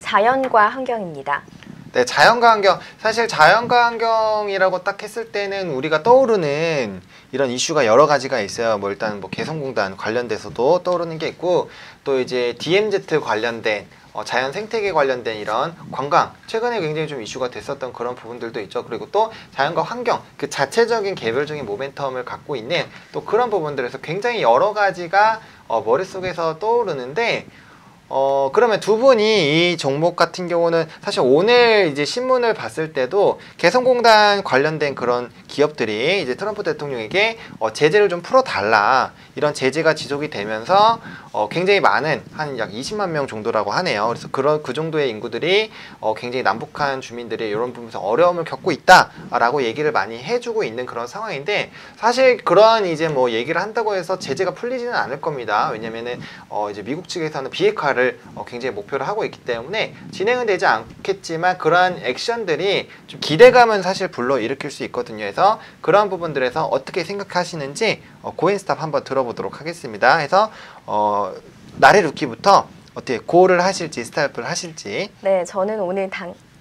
자연과 환경입니다. 네, 자연과 환경. 사실 자연과 환경이라고 딱 했을 때는 우리가 떠오르는 이런 이슈가 여러 가지가 있어요. 뭐 일단 뭐 개성공단 관련돼서도 떠오르는 게 있고, 또 이제 DMZ 관련된 자연 생태계 관련된 이런 관광, 최근에 굉장히 좀 이슈가 됐었던 그런 부분들도 있죠. 그리고 또 자연과 환경, 그 자체적인 개별적인 모멘텀을 갖고 있는 또 그런 부분들에서 굉장히 여러 가지가 머릿속에서 떠오르는데, 그러면 두 분이 이 종목 같은 경우는 사실 오늘 이제 신문을 봤을 때도 개성공단 관련된 그런 기업들이 이제 트럼프 대통령에게 제재를 좀 풀어달라, 이런 제재가 지속이 되면서 굉장히 많은 한 약 20만 명 정도라고 하네요. 그래서 그 정도의 인구들이 굉장히 남북한 주민들이 이런 부분에서 어려움을 겪고 있다라고 얘기를 많이 해주고 있는 그런 상황인데, 사실 그러한 이제 뭐 얘기를 한다고 해서 제재가 풀리지는 않을 겁니다. 왜냐면은 이제 미국 측에서는 비핵화를 굉장히 목표를 하고 있기 때문에 진행은 되지 않겠지만, 그러한 액션들이 좀 기대감은 사실 불러일으킬 수 있거든요. 그래서 그러한 부분들에서 어떻게 생각하시는지 고인스탑 한번 들어보도록 하겠습니다. 해서 나래 루키부터 어떻게 고를 하실지 스탑을 하실지. 네, 저는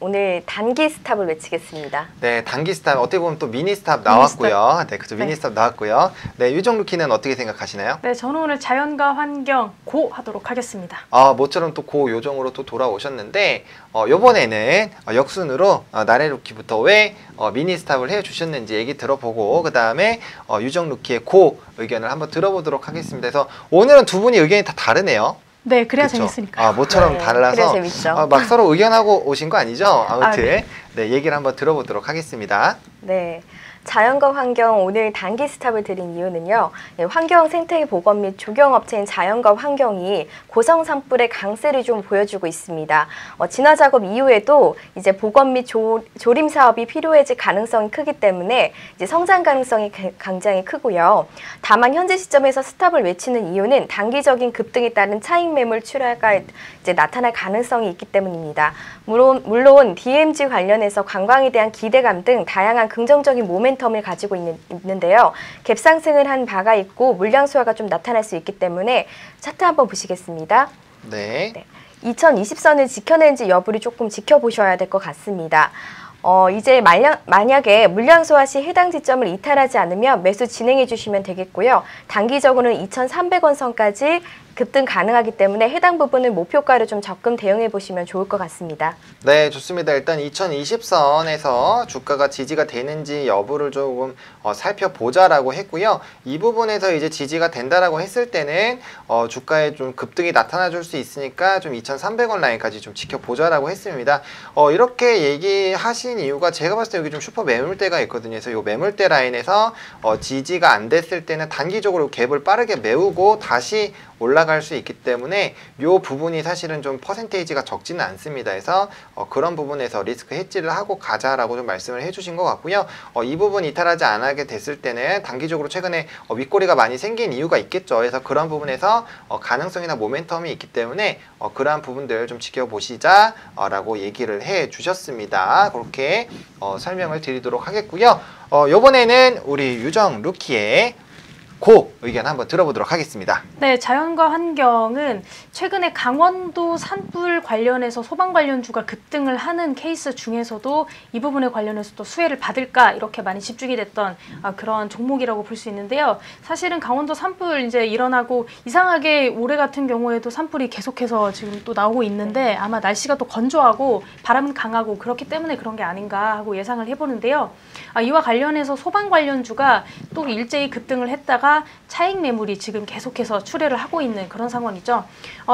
오늘 단기 스탑을 외치겠습니다. 네, 단기 스탑, 어떻게 보면 또 미니 스탑 나왔고요. 네, 그죠. 미니 스탑 나왔고요. 네, 유정 루키는 어떻게 생각하시나요? 네, 저는 오늘 자연과 환경 고 하도록 하겠습니다. 모처럼 또 고 요정으로 또 돌아오셨는데, 요번에는 역순으로 나래 루키부터 왜 미니 스탑을 해주셨는지 얘기 들어보고, 그 다음에 유정 루키의 고 의견을 한번 들어보도록 하겠습니다. 그래서 오늘은 두 분이 의견이 다 다르네요. 네, 그래야 그쵸? 재밌으니까. 모처럼 네, 달라서 그래야 재밌죠. 막 서로 의견하고 오신 거 아니죠? 아무튼 네. 네, 얘기를 한번 들어보도록 하겠습니다. 네. 자연과 환경, 오늘 단기 스탑을 드린 이유는요, 환경 생태계 보건 및 조경업체인 자연과 환경이 고성 산불의 강세를 좀 보여주고 있습니다. 진화 작업 이후에도 이제 보건 및 조림 사업이 필요해질 가능성이 크기 때문에 이제 성장 가능성이 굉장히 크고요. 다만 현재 시점에서 스탑을 외치는 이유는 단기적인 급등에 따른 차익 매물 출하가 이제 나타날 가능성이 있기 때문입니다. 물론 DMZ 관련해서 관광에 대한 기대감 등 다양한 긍정적인 모멘텀을 가지고 있는데요. 갭상승을 한 바가 있고 물량 수화가 좀 나타날 수 있기 때문에 차트 한번 보시겠습니다. 네. 2020선을 지켜내는지 여부를 조금 지켜보셔야 될 것 같습니다. 이제 만약에 물량 소화 시 해당 지점을 이탈하지 않으면 매수 진행해 주시면 되겠고요. 단기적으로는 2,300원 선까지 급등 가능하기 때문에 해당 부분을 목표가를 좀 적금 대응해 보시면 좋을 것 같습니다. 네, 좋습니다. 일단 2020선에서 주가가 지지가 되는지 여부를 조금 살펴보자라고 했고요. 이 부분에서 이제 지지가 된다라고 했을 때는 주가에 좀 급등이 나타나 줄 수 있으니까 좀 2,300원 라인까지 좀 지켜보자라고 했습니다. 이렇게 얘기하신 이유가 제가 봤을 때 여기 좀 슈퍼 매물대가 있거든요. 그래서 이 매물대 라인에서 지지가 안 됐을 때는 단기적으로 갭을 빠르게 메우고 다시 올라갈 수 있기 때문에 이 부분이 사실은 좀 퍼센테이지가 적지는 않습니다. 그래서 그런 부분에서 리스크 해지를 하고 가자라고 좀 말씀을 해주신 것 같고요. 이 부분 이탈하지 않게 됐을 때는 단기적으로 최근에 윗꼬리가 많이 생긴 이유가 있겠죠. 그래서 그런 부분에서 가능성이나 모멘텀이 있기 때문에 그러한 부분들 좀 지켜보시자 라고 얘기를 해 주셨습니다. 그렇게 설명을 드리도록 하겠고요. 요번에는 우리 유정 루키의 고 의견 한번 들어보도록 하겠습니다. 네, 자연과 환경은 최근에 강원도 산불 관련해서 소방 관련주가 급등을 하는 케이스 중에서도 이 부분에 관련해서 또 수혜를 받을까 이렇게 많이 집중이 됐던 그런 종목이라고 볼 수 있는데요. 사실은 강원도 산불 이제 일어나고 이상하게 올해 같은 경우에도 산불이 계속해서 지금 또 나오고 있는데 아마 날씨가 또 건조하고 바람은 강하고 그렇기 때문에 그런 게 아닌가 하고 예상을 해보는데요. 이와 관련해서 소방 관련주가 또 일제히 급등을 했다가 차익 매물이 지금 계속해서 출회를 하고 있는 그런 상황이죠.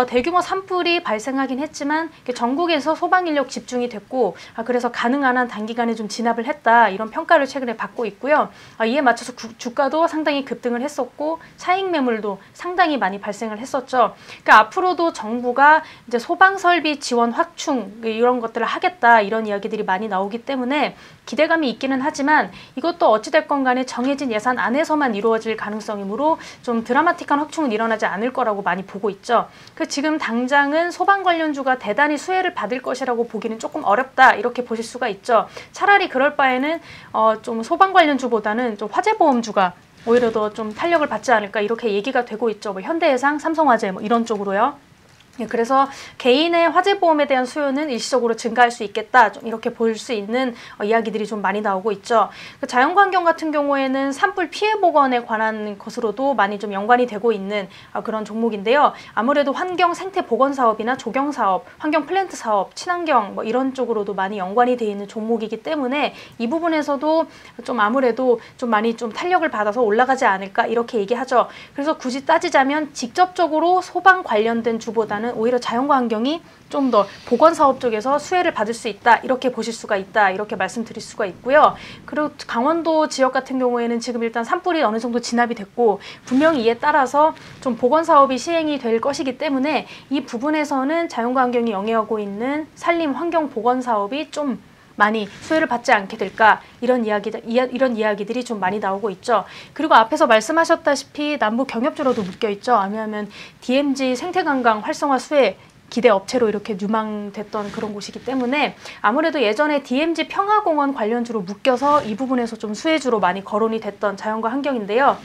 대규모 산불이 발생하긴 했지만 전국에서 소방 인력 집중이 됐고 그래서 가능한 한 단기간에 좀 진압을 했다 이런 평가를 최근에 받고 있고요. 이에 맞춰서 주가도 상당히 급등을 했었고 차익 매물도 상당히 많이 발생을 했었죠. 그러니까 앞으로도 정부가 이제 소방 설비 지원 확충 이런 것들을 하겠다 이런 이야기들이 많이 나오기 때문에 기대감이 있기는 하지만 이것도 어찌됐건 간에 정해진 예산 안에서만 이루어질 가능성이므로 좀 드라마틱한 확충은 일어나지 않을 거라고 많이 보고 있죠. 지금 당장은 소방 관련주가 대단히 수혜를 받을 것이라고 보기는 조금 어렵다 이렇게 보실 수가 있죠. 차라리 그럴 바에는 좀 소방 관련주보다는 좀 화재보험주가 오히려 더 좀 탄력을 받지 않을까 이렇게 얘기가 되고 있죠. 뭐 현대해상, 삼성화재 뭐 이런 쪽으로요. 그래서 개인의 화재보험에 대한 수요는 일시적으로 증가할 수 있겠다. 좀 이렇게 볼 수 있는 이야기들이 좀 많이 나오고 있죠. 그 자연환경 같은 경우에는 산불 피해 보건에 관한 것으로도 많이 좀 연관이 되고 있는 그런 종목인데요. 아무래도 환경 생태 보건 사업이나 조경 사업, 환경 플랜트 사업, 친환경 뭐 이런 쪽으로도 많이 연관이 돼 있는 종목이기 때문에 이 부분에서도 좀 아무래도 좀 많이 좀 탄력을 받아서 올라가지 않을까 이렇게 얘기하죠. 그래서 굳이 따지자면 직접적으로 소방 관련된 주보다는 오히려 자연과 환경이 좀 더 보건사업 쪽에서 수혜를 받을 수 있다 이렇게 보실 수가 있다 이렇게 말씀드릴 수가 있고요. 그리고 강원도 지역 같은 경우에는 지금 일단 산불이 어느 정도 진압이 됐고 분명히 이에 따라서 좀 보건사업이 시행이 될 것이기 때문에 이 부분에서는 자연과 환경이 영위하고 있는 산림 환경 보건사업이 좀 많이 수혜를 받지 않게 될까 이런 이야기들이 좀 많이 나오고 있죠. 그리고 앞에서 말씀하셨다시피 남북 경협조로도 묶여 있죠. 왜냐하면 DMZ 생태관광 활성화 수혜 기대 업체로 이렇게 유망됐던 그런 곳이기 때문에 아무래도 예전에 DMZ 평화공원 관련주로 묶여서 이 부분에서 좀 수혜주로 많이 거론이 됐던 자연과 환경인데요.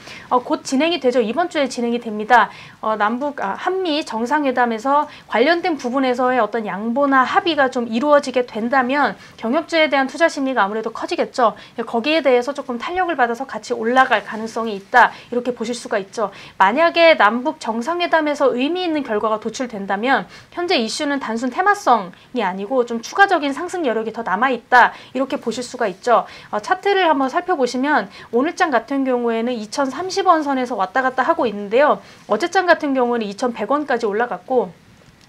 곧 진행이 되죠. 이번 주에 진행이 됩니다. 한미 정상회담에서 관련된 부분에서의 어떤 양보나 합의가 좀 이루어지게 된다면 경협주에 대한 투자 심리가 아무래도 커지겠죠. 거기에 대해서 조금 탄력을 받아서 같이 올라갈 가능성이 있다. 이렇게 보실 수가 있죠. 만약에 남북 정상회담에서 의미 있는 결과가 도출된다면 현재 이슈는 단순 테마성이 아니고 좀 추가적인 상승 여력이 더 남아있다 이렇게 보실 수가 있죠. 차트를 한번 살펴보시면 오늘장 같은 경우에는 2,030원 선에서 왔다 갔다 하고 있는데요. 어제장 같은 경우는 2,100원까지 올라갔고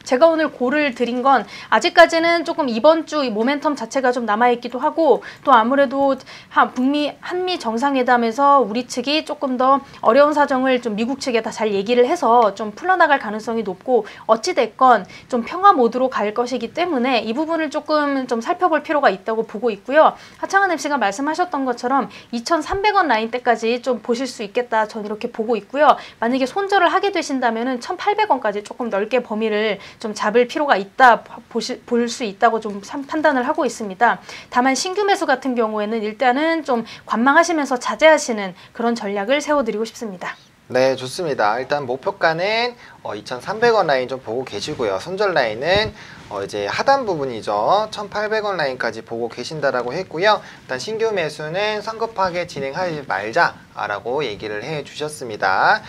제가 오늘 고를 드린 건 아직까지는 조금 이번 주 모멘텀 자체가 좀 남아있기도 하고 또 아무래도 한미 정상회담에서 우리 측이 조금 더 어려운 사정을 좀 미국 측에 다 잘 얘기를 해서 좀 풀어나갈 가능성이 높고 어찌됐건 좀 평화 모드로 갈 것이기 때문에 이 부분을 조금 좀 살펴볼 필요가 있다고 보고 있고요. 하창한 MC가 말씀하셨던 것처럼 2,300원 라인대까지 좀 보실 수 있겠다. 전 이렇게 보고 있고요. 만약에 손절을 하게 되신다면은 1,800원까지 조금 넓게 범위를 좀 잡을 필요가 있다 볼 수 있다고 좀 판단을 하고 있습니다. 다만 신규 매수 같은 경우에는 일단은 좀 관망하시면서 자제하시는 그런 전략을 세워드리고 싶습니다. 네, 좋습니다. 일단 목표가는 2,300원 라인 좀 보고 계시고요. 손절 라인은 이제 하단 부분이죠. 1,800원 라인까지 보고 계신다라고 했고요. 일단 신규 매수는 성급하게 진행하지 말자라고 얘기를 해 주셨습니다.